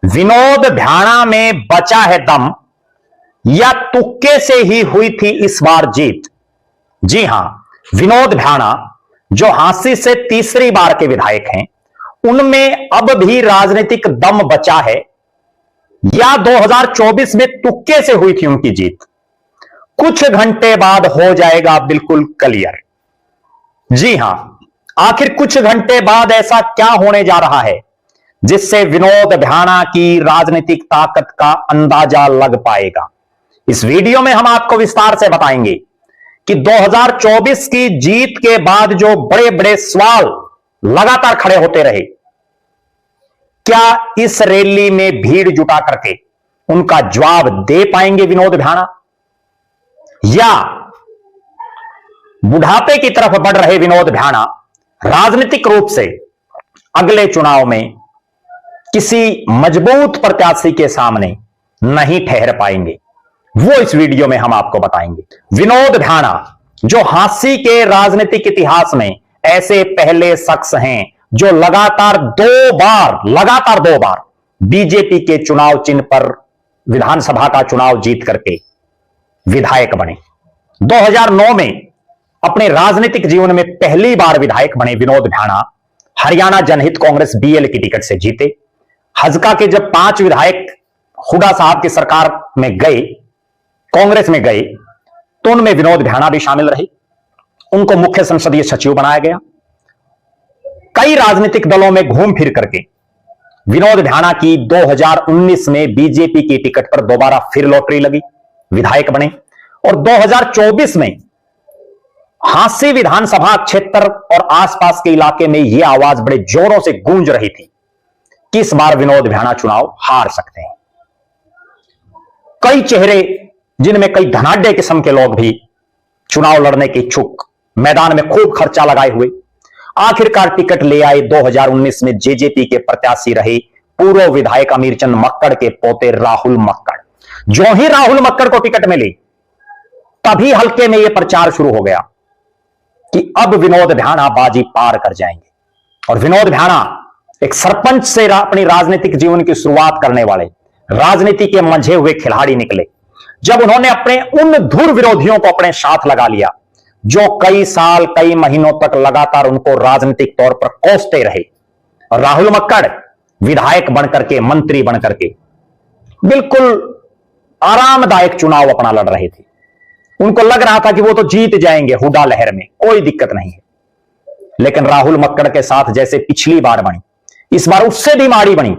विनोद भ्याणा में बचा है दम या तुक्के से ही हुई थी इस बार जीत? जी हां, विनोद भ्याणा जो हांसी से तीसरी बार के विधायक हैं, उनमें अब भी राजनीतिक दम बचा है या 2024 में तुक्के से हुई थी उनकी जीत? कुछ घंटे बाद हो जाएगा बिल्कुल क्लियर। जी हां, आखिर कुछ घंटे बाद ऐसा क्या होने जा रहा है जिससे विनोद भ्याणा की राजनीतिक ताकत का अंदाजा लग पाएगा? इस वीडियो में हम आपको विस्तार से बताएंगे कि 2024 की जीत के बाद जो बड़े बड़े सवाल लगातार खड़े होते रहे, क्या इस रैली में भीड़ जुटा करके उनका जवाब दे पाएंगे विनोद भ्याणा, या बुढ़ापे की तरफ बढ़ रहे विनोद भ्याणा राजनीतिक रूप से अगले चुनाव में किसी मजबूत प्रत्याशी के सामने नहीं ठहर पाएंगे? वो इस वीडियो में हम आपको बताएंगे। विनोद भ्याणा जो हांसी के राजनीतिक इतिहास में ऐसे पहले शख्स हैं जो लगातार दो बार बीजेपी के चुनाव चिन्ह पर विधानसभा का चुनाव जीत करके विधायक बने। 2009 में अपने राजनीतिक जीवन में पहली बार विधायक बने विनोद भ्याणा हरियाणा जनहित कांग्रेस बीएल की टिकट से जीते। हजका के जब 5 विधायक हुड्डा साहब की सरकार में गए, कांग्रेस में गए, तो उनमें विनोद भ्याणा भी शामिल रहे। उनको मुख्य संसदीय सचिव बनाया गया। कई राजनीतिक दलों में घूम फिर करके विनोद भ्याणा की 2019 में बीजेपी की टिकट पर दोबारा फिर लॉटरी लगी, विधायक बने। और 2024 में हांसी विधानसभा क्षेत्र और आसपास के इलाके में यह आवाज बड़े जोरों से गूंज रही थी कि इस बार विनोद भ्याणा चुनाव हार सकते हैं। कई चेहरे, जिनमें कई धनाढ्य किस्म के लोग भी चुनाव लड़ने के इच्छुक, मैदान में खूब खर्चा लगाए हुए आखिरकार टिकट ले आए। 2019 में जेजेपी के प्रत्याशी रहे पूर्व विधायक अमीरचंद मक्कड़ के पोते राहुल मक्कड़। जो ही राहुल मक्कड़ को टिकट मिली, तभी हल्के में यह प्रचार शुरू हो गया कि अब विनोद भ्याणा बाजी पार कर जाएंगे। और विनोद भ्याणा एक सरपंच से अपनी राजनीतिक जीवन की शुरुआत करने वाले राजनीति के मंझे हुए खिलाड़ी निकले, जब उन्होंने अपने उन धुर विरोधियों को अपने साथ लगा लिया जो कई साल, कई महीनों तक लगातार उनको राजनीतिक तौर पर कोसते रहे। और राहुल मक्कड़ विधायक बनकर के, मंत्री बनकर के बिल्कुल आरामदायक चुनाव अपना लड़ रहे थे। उनको लग रहा था कि वो तो जीत जाएंगे हुड्डा लहर में, कोई दिक्कत नहीं है। लेकिन राहुल मक्कड़ के साथ जैसे पिछली बार बनी, इस बार उससे भी माड़ी बनी।